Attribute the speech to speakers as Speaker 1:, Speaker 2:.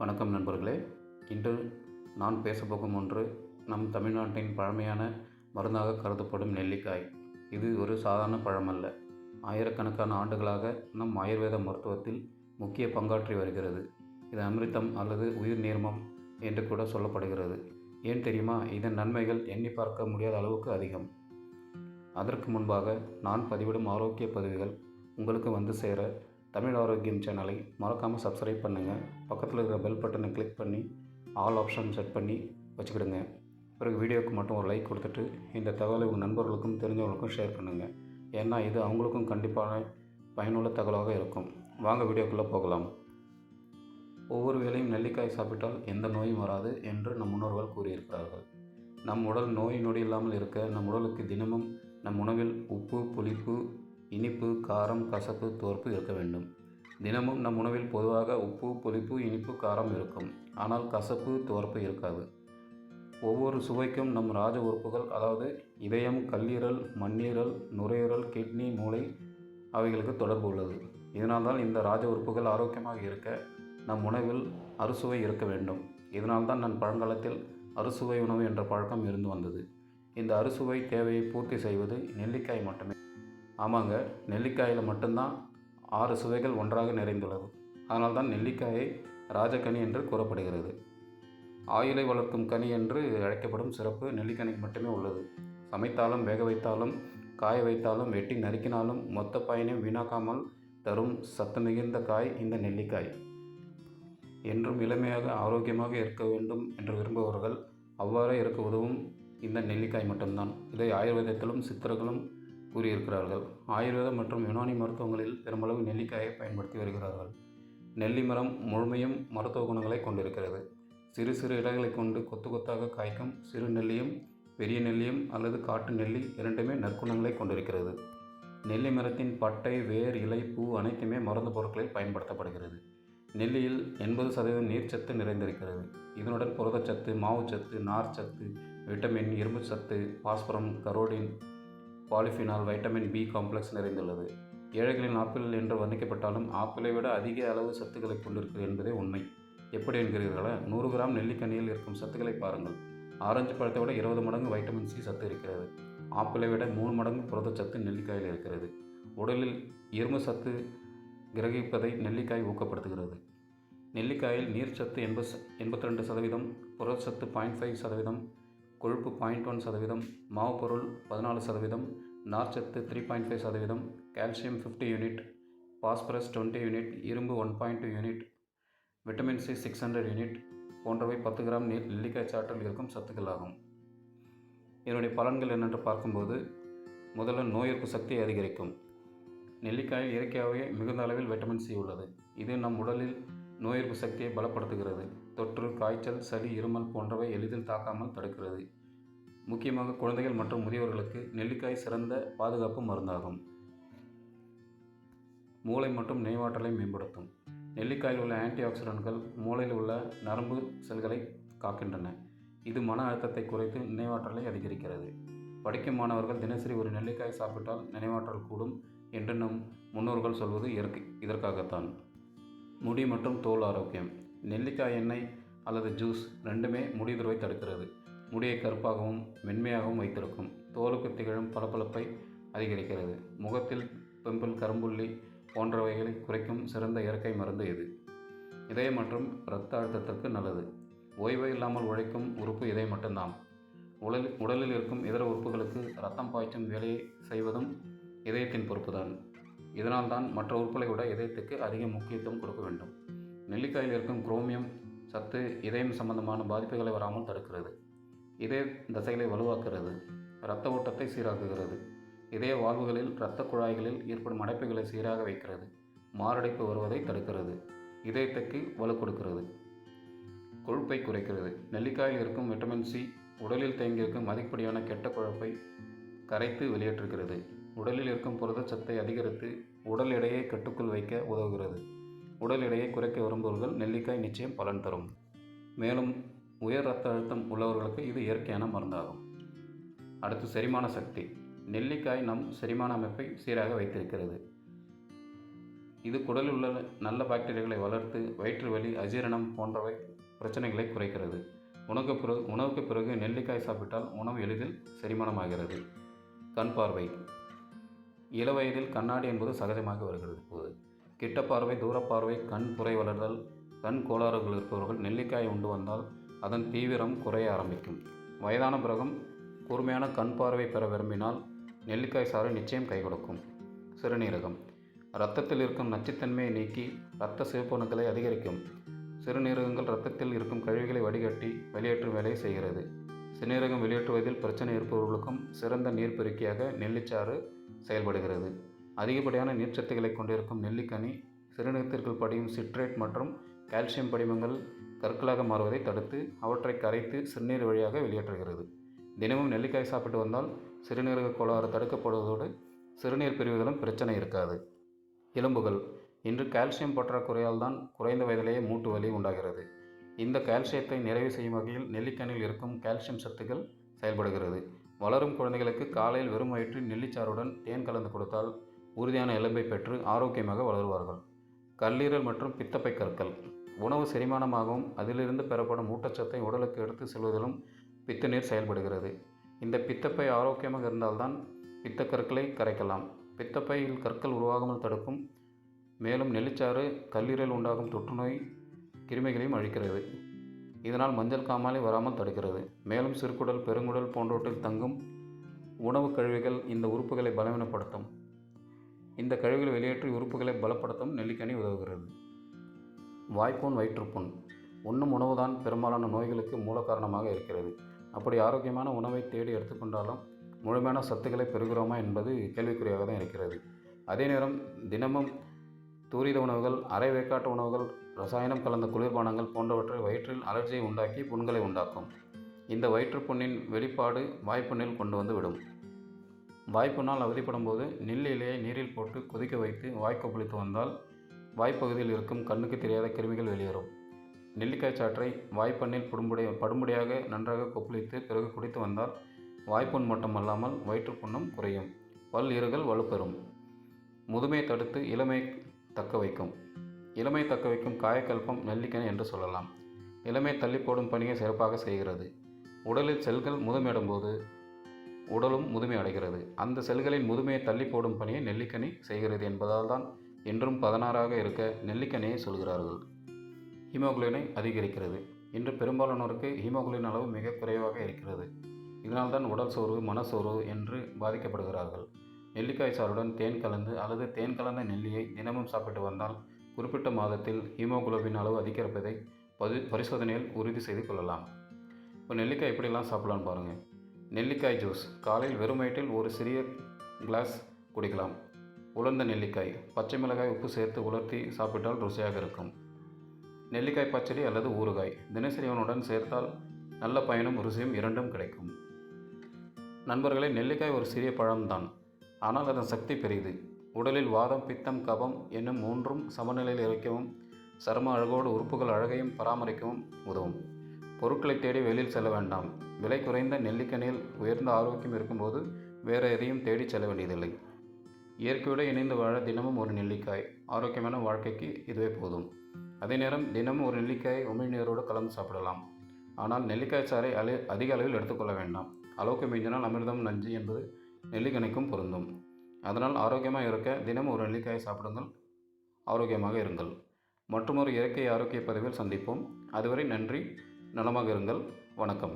Speaker 1: வணக்கம் நண்பர்களே. இன்று நான் பேசப்போகும் ஒன்று நம் தமிழ்நாட்டின் பழமையான மருந்தாக கருதப்படும் நெல்லிக்காய். இது ஒரு சாதாரண பழமல்ல. ஆயிரக்கணக்கான ஆண்டுகளாக நம் ஆயுர்வேத மருத்துவத்தில் முக்கிய பங்காற்றி வருகிறது. இது அமிர்தம் அல்லது உயிர் நீர்மம் என்று கூட சொல்லப்படுகிறது. ஏன் தெரியுமா? இதன் நன்மைகள் எண்ணி பார்க்க முடியாத அளவுக்கு அதிகம். அதற்கு முன்பாக நான் பதிவிடும் ஆரோக்கிய பதிவுகள் உங்களுக்கு வந்து சேர தமிழ் ஆரோக்கியம் சேனலை மறக்காமல் சப்ஸ்கிரைப் பண்ணுங்கள். பக்கத்தில் இருக்கிற பெல் பட்டனை கிளிக் பண்ணி ஆல் ஆப்ஷன் செட் பண்ணி வச்சுக்கிடுங்க. பிறகு வீடியோவுக்கு மட்டும் ஒரு லைக் கொடுத்துட்டு இந்த தகவலை உங்கள் நண்பர்களுக்கும் தெரிஞ்சவங்களுக்கும் ஷேர் பண்ணுங்கள். ஏன்னா இது அவங்களுக்கும் கண்டிப்பான பயனுள்ள தகவலாக இருக்கும். வாங்க வீடியோக்குள்ளே போகலாம். ஒவ்வொரு வேளையும் நெல்லிக்காய் சாப்பிட்டால் எந்த நோயும் வராது என்று நம் முன்னோர்கள் கூறியிருக்கிறார்கள். நம் உடல் நோய் நொடி இல்லாமல் இருக்க நம் உடலுக்கு தினமும் நம் உணவில் உப்பு, புளிப்பு, இனிப்பு, காரம், கசப்பு, துவர்ப்பு இருக்க வேண்டும். தினமும் நம் உணவில் பொதுவாக உப்பு, புளிப்பு, இனிப்பு, காரம் இருக்கும். ஆனால் கசப்பு, துவர்ப்பு இருக்காது. ஒவ்வொரு சுவைக்கும் நம் ராஜ உறுப்புகள், அதாவது இதயம், கல்லீரல், மண்ணீரல், நுரையீரல், கிட்னி, மூளை அவைகளுக்கு தொடர்பு உள்ளது. இதனால்தான் இந்த ராஜ உறுப்புகள் ஆரோக்கியமாக இருக்க நம் உணவில் அறுசுவை இருக்க வேண்டும். இதனால்தான் நான் பழங்காலத்தில் அறுசுவை உணவு என்ற பழக்கம் இருந்து வந்தது. இந்த அறுசுவை தேவையை பூர்த்தி செய்வது நெல்லிக்காய் மட்டுமே. ஆமாங்க, நெல்லிக்காயில் மட்டும்தான் 6 சுவைகள் ஒன்றாக நிறைந்துள்ளது. அதனால்தான் நெல்லிக்காயை ராஜக்கனி என்று கூறப்படுகிறது. ஆயுளை வளர்க்கும் கனி என்று அழைக்கப்படும் சிறப்பு நெல்லிக்கனிக்கு மட்டுமே உள்ளது. சமைத்தாலும், வேக வைத்தாலும், காய வைத்தாலும், வெட்டி நறுக்கினாலும் மொத்த பயனையும் வீணாக்காமல் தரும் சத்து மிகுந்த காய் இந்த நெல்லிக்காய். என்றும் இளமையாக ஆரோக்கியமாக இருக்க வேண்டும் என்று விரும்புபவர்கள் அவ்வாறே இருக்க உதவும் இந்த நெல்லிக்காய் மட்டும்தான். இதை ஆயுர்வேதத்திலும் சித்தர்களும் கூறியிருக்கிறார்கள். ஆயுர்வேதம் மற்றும் யுனானி மருத்துவங்களில் பெருமளவு நெல்லிக்காயை பயன்படுத்தி வருகிறார்கள். நெல்லி மரம் முழுமையும் மருத்துவ குணங்களை கொண்டிருக்கிறது. சிறு சிறு இலைகளை கொண்டு கொத்து கொத்தாக காய்க்கும் சிறு நெல்லியும் பெரிய நெல்லியும் அல்லது காட்டு நெல்லி இரண்டுமே நற்குணங்களை கொண்டிருக்கிறது. நெல்லி மரத்தின் பட்டை, வேர், இலை, பூ அனைத்துமே மருந்து பொருட்களில் பயன்படுத்தப்படுகிறது. நெல்லியில் 80% நீர்ச்சத்து நிறைந்திருக்கிறது. இதனுடன் புரதச்சத்து, மாவுச்சத்து, நார்ச்சத்து, விட்டமின், இரும்பு சத்து, phosphorus, carotene, polyphenol, vitamin B complex நிறைந்துள்ளது. ஏழைகளின் ஆப்பிள் என்று வர்ணிக்கப்பட்டாலும் ஆப்பிளை விட அதிக அளவு சத்துக்களை கொண்டிருக்கிறது என்பதே உண்மை. எப்படி என்கிறீர்களா? 100 கிராம் நெல்லிக்கனியில் இருக்கும் சத்துக்களை பாருங்கள். ஆரஞ்சு பழத்தை விட 20 மடங்கு வைட்டமின் சி சத்து இருக்கிறது. ஆப்பிளை விட 3 மடங்கு புரதச்சத்து நெல்லிக்காயில் இருக்கிறது. உடலில் இரும்பு சத்து கிரகிப்பதை நெல்லிக்காய் ஊக்கப்படுத்துகிறது. நெல்லிக்காயில் நீர்ச்சத்து 82%, புரதச்சத்து 0.5%, கொழுப்பு 0.1%, மாவு பொருள் 14%, நார்ச்சத்து 3.5%, கால்சியம் 50 யூனிட், பாஸ்பரஸ் 20 யூனிட், இரும்பு 1.2 யூனிட், விட்டமின் சி 600 யூனிட் போன்றவை 10 கிராம் நெல்லிக்காய் சாற்றில் இருக்கும் சத்துக்கள் ஆகும். இதனுடைய பலன்கள் என்னென்று பார்க்கும்போது, முதல்ல நோய் எதிர்ப்பு சக்தியை அதிகரிக்கும். நெல்லிக்காயில் இயற்கையாகவே மிகுந்த அளவில் வைட்டமின் சி உள்ளது. இது நம் உடலில் நோய் எதிர்ப்பு சக்தியை பலப்படுத்துகிறது. தொற்று, காய்ச்சல், சளி, இருமல் போன்றவை எளிதில் தாக்காமல் தடுக்கிறது. முக்கியமாக குழந்தைகள் மற்றும் முதியவர்களுக்கு நெல்லிக்காய் சிறந்த பாதுகாப்பு மருந்தாகும். மூளை மற்றும் நினைவாற்றலை மேம்படுத்தும். நெல்லிக்காயில் உள்ள ஆன்டி ஆக்சிடென்ட்கள் மூளையில் உள்ள நரம்பு செல்களை காக்கின்றன. இது மன அழுத்தத்தை குறைத்து நினைவாற்றலை அதிகரிக்கிறது. படிக்கும் மாணவர்கள் தினசரி ஒரு நெல்லிக்காய் சாப்பிட்டால் நினைவாற்றல் கூடும் என்று நம் முன்னோர்கள் சொல்வது இதற்காகத்தான். முடி மற்றும் தோல் ஆரோக்கியம். நெல்லிக்காய் எண்ணெய் அல்லது ஜூஸ் ரெண்டுமே முடி உதிர்வை தடுக்கிறது. முடியை கருப்பாகவும் மென்மையாகவும் வைத்திருக்கும். தோலுக்கு திகழும் பளபளப்பை அதிகரிக்கிறது. முகத்தில் பிம்பிள், கரும்புள்ளி போன்றவைகளை குறைக்கும் சிறந்த இயற்கை மருந்து இது. இதயம் மற்றும் இரத்த அழுத்தத்திற்கு நல்லது. ஓய்வே இல்லாமல் உழைக்கும் உறுப்பு இதயம் மட்டும்தான். உடலில் இருக்கும் இதர உறுப்புகளுக்கு இரத்தம் பாய்ச்சும் வேலையை செய்வதும் இதயத்தின் பொறுப்புதான். இதனால்தான் மற்ற உறுப்புகளை விட இதயத்துக்கு அதிக முக்கியத்துவம் கொடுக்க வேண்டும். நெல்லிக்காயில் இருக்கும் குரோமியம் சத்து இதயம் சம்பந்தமான பாதிப்புகளை வராமல் தடுக்கிறது. இதய தசைகளை வலுவாக்குகிறது. இரத்த ஓட்டத்தை சீராக்குகிறது. இதய வால்வுகளில், இரத்த குழாய்களில் ஏற்படும் அடைப்புகளை சீராக வைக்கிறது. மாரடைப்பு வருவதை தடுக்கிறது. இதயத்துக்கு வலு கொடுக்கிறது. கொழுப்பை குறைக்கிறது. நெல்லிக்காயில் இருக்கும் விட்டமின் சி உடலில் தேங்கியிருக்கும் அதிகப்படியான கெட்ட கொழுப்பை கரைத்து வெளியேற்றுகிறது. உடலில் இருக்கும் புரதச்சத்தை அதிகரித்து உடல் எடையை கட்டுக்குள் வைக்க உதவுகிறது. உடல் எடையை குறைக்க விரும்புபவர்கள் நெல்லிக்காய் நிச்சயம் பலன் தரும். மேலும் உயர் இரத்த அழுத்தம் உள்ளவர்களுக்கு இது இயற்கையான மருந்தாகும். அடுத்து செரிமான சக்தி. நெல்லிக்காய் நம் செரிமான அமைப்பை சீராக வைத்திருக்கிறது. இது குடலில் உள்ள நல்ல பாக்டீரியாக்களை வளர்த்து வயிற்று வலி, அஜீரணம் போன்றவை பிரச்சனைகளை குறைக்கிறது. உணவுக்கு பிறகு நெல்லிக்காய் சாப்பிட்டால் உணவு எளிதில் செரிமானமாகிறது. கண் பார்வை. இளவயதில் கண்ணாடி என்பது சகஜமாக வருகிறது. இப்போது கிட்ட பார்வை, தூரப்பார்வை, கண் புரை வளர்தல், கண் கோளாறுகள் இருப்பவர்கள் நெல்லிக்காய் உண்டு வந்தால் அதன் தீவிரம் குறைய ஆரம்பிக்கும். வயதான பிறகும் கூர்மையான கண் பார்வை பெற விரும்பினால் நெல்லிக்காய் சாறு நிச்சயம் கை கொடுக்கும். சிறுநீரகம். இரத்தத்தில் இருக்கும் நச்சுத்தன்மையை நீக்கி இரத்த சிவப்பணுக்களை அதிகரிக்கும். சிறுநீரகங்கள் இரத்தத்தில் இருக்கும் கழிவுகளை வடிகட்டி வெளியேற்றும் வேலையை செய்கிறது. சிறுநீரகம் வெளியேற்றுவதில் பிரச்சனை இருப்பவர்களுக்கும் சிறந்த நீர் பெருக்கியாக நெல்லிச்சாறு செயல்படுகிறது. அதிகப்படியான நீர்ச்சத்துக்களை கொண்டிருக்கும் நெல்லிக்கனி சிறுநீரகத்திற்குள் படியும் சிட்ரேட் மற்றும் கால்சியம் படிமங்கள் கற்களாக மாறுவதை தடுத்து அவற்றை கரைத்து சிறுநீர் வழியாக வெளியேற்றுகிறது. தினமும் நெல்லிக்காய் சாப்பிட்டு வந்தால் சிறுநீரக கோளாறு தடுக்கப்படுவதோடு சிறுநீர் பிரிவதிலும் பிரச்சனை இருக்காது. எலும்புகள். இன்று கால்சியம் பற்றாக்குறையால் தான் குறைந்த வயதிலேயே மூட்டு வலி உண்டாகிறது. இந்த கால்சியத்தை நிறைவு செய்யும் வகையில் நெல்லிக்கனில் இருக்கும் கால்சியம் சத்துக்கள் செயல்படுகிறது. வளரும் குழந்தைகளுக்கு காலையில் வெறும் வயிற்றில் நெல்லிச்சாறுடன் தேன் கலந்து கொடுத்தால் உறுதியான எலும்பை பெற்று ஆரோக்கியமாக வளருவார்கள். கல்லீரல் மற்றும் பித்தப்பை கற்கள். உணவு செரிமானமாகவும் அதிலிருந்து பெறப்படும் ஊட்டச்சத்தை உடலுக்கு எடுத்து செல்வதிலும் பித்த நீர் செயல்படுகிறது. இந்த பித்தப்பை ஆரோக்கியமாக இருந்தால்தான் பித்தக்கற்களை கரைக்கலாம். பித்தப்பையில் கற்கள் உருவாகாமல் தடுக்கும். மேலும் நெல்லிச்சாறு கல்லீரல் உண்டாகும் தொற்றுநோய் கிருமிகளையும் அழிக்கிறது. இதனால் மஞ்சள் காமாலை வராமல் தடுக்கிறது. மேலும் சிறுகுடல், பெருங்குடல் போன்றவற்றில் தங்கும் உணவு கழிவுகள் இந்த உறுப்புகளை பலவீனப்படுத்தும். இந்த கழிவுகளை வெளியேற்றி உறுப்புகளை பலப்படுத்தும் நெல்லிக்கனி உதவுகிறது. வாய்ப்புண், வயிற்றுப்புண். உண்ணும் உணவுதான் பெரும்பாலான நோய்களுக்கு மூல காரணமாக இருக்கிறது. அப்படி ஆரோக்கியமான உணவை தேடி எடுத்துக்கொண்டாலும் முழுமையான சத்துக்களை பெறுகிறோமா என்பது கேள்விக்குறியாக தான் இருக்கிறது. அதே நேரம் தினமும் தூரித உணவுகள், அரை வேக்காட்டு உணவுகள், ரசாயனம் கலந்த குளிர்பானங்கள் போன்றவற்றை வயிற்றில் அலர்ஜியை உண்டாக்கி புண்களை உண்டாக்கும். இந்த வயிற்றுப்புண்ணின் வெளிப்பாடு வாய்ப்புண்ணில் கொண்டு வந்து விடும். வாய்ப்புண்ணால் அவதிப்படும் போது நெல்லி இலையை நீரில் போட்டு கொதிக்க வைத்து வாய்க்கொப்பளித்து வந்தால் வாய்ப்பகுதியில் இருக்கும் கண்ணுக்கு தெரியாத கிருமிகள் வெளியேறும். நெல்லிக்காய் சாற்றை வாய்ப்பண்ணில் படும்படியாக நன்றாக கொப்பளித்து பிறகு குடித்து வந்தால் வாய்ப்புண் மட்டுமல்லாமல் வயிற்றுப்புண்ணும் குறையும். பல் ஈறுகள் வலுப்பெறும். முதுமையை தடுத்து இளமை தக்க வைக்கும். இளமை தக்க வைக்கும் காயக்கல்பம் நெல்லிக்கனி என்று சொல்லலாம். இளமை தள்ளி போடும் பணியை சிறப்பாக செய்கிறது. உடலில் செல்கள் முதுமையடும் போது உடலும் முதுமை அடைகிறது. அந்த செல்களின் முதுமையை தள்ளி போடும் பணியை நெல்லிக்கனி செய்கிறது என்பதால் தான் இன்றும் 16ஆக இருக்க நெல்லிக்கனியை சொல்கிறார்கள். ஹீமோகுளோபினை அதிகரிக்கிறது. இன்று பெரும்பாலானோருக்கு ஹீமோகுளோபின் அளவு மிக குறைவாக இருக்கிறது. இதனால்தான் உடல் சோர்வு, மனசோர்வு என்று பாதிக்கப்படுகிறார்கள். நெல்லிக்காய் சாறுடன் தேன் கலந்து அல்லது தேன் கலந்த நெல்லியை தினமும் சாப்பிட்டு வந்தால் குறிப்பிட்ட மாதத்தில் ஹீமோகுளோபின் அளவு அதிகரிப்பதை பரிசோதனையில் உறுதி செய்து கொள்ளலாம். இப்போ நெல்லிக்காய் எப்படிலாம் சாப்பிடலான்னு பாருங்கள். நெல்லிக்காய் ஜூஸ். காலையில் வெறும் வயிற்றில் ஒரு சிறிய கிளாஸ் குடிக்கலாம். உலர்ந்த நெல்லிக்காய், பச்சை மிளகாய், உப்பு சேர்த்து உலர்த்தி சாப்பிட்டால் ருசியாக இருக்கும். நெல்லிக்காய் பச்சடி அல்லது ஊறுகாய் தினசரி உணவுடன் சேர்த்தால் நல்ல பயனும் ருசியும் இரண்டும் கிடைக்கும். நண்பர்களே, நெல்லிக்காய் ஒரு சிறிய பழம்தான், ஆனால் அதன் சக்தி பெரியது. உடலில் வாதம், பித்தம், கபம் என்னும் மூன்றும் சமநிலையில் வைக்கவும் சரும அழகோடு உறுப்புகள் அழகையும் பராமரிக்கவும் உதவும். பொருட்களை தேடி வெளியில் செல்ல வேண்டாம். விலை குறைந்த நெல்லிக்கனியில் உயர்ந்த ஆரோக்கியம் இருக்கும்போது வேறு எதையும் தேடி செல்ல வேண்டியதில்லை. இயற்கையோடு இணைந்து வாழ தினமும் ஒரு நெல்லிக்காய். ஆரோக்கியமான வாழ்க்கைக்கு இதுவே போதும். அதே நேரம் தினமும் ஒரு நெல்லிக்காயை உமிழ்நீரோடு கலந்து சாப்பிடலாம். ஆனால் நெல்லிக்காய் சாறை அதிக அளவில் எடுத்துக்கொள்ள வேண்டாம். அளவுக்கு மிஞ்சினால் அமிர்தம் நஞ்சு என்பது நெல்லிக்கனிக்கும் பொருந்தும். அதனால் ஆரோக்கியமாக இருக்க தினமும் ஒரு நெல்லிக்காயை சாப்பிடுங்கள். ஆரோக்கியமாக இருங்கள். மற்றொரு இயற்கை ஆரோக்கிய பதிவில் சந்திப்போம். அதுவரை நன்றி. நலமாக இருங்கள். வணக்கம்.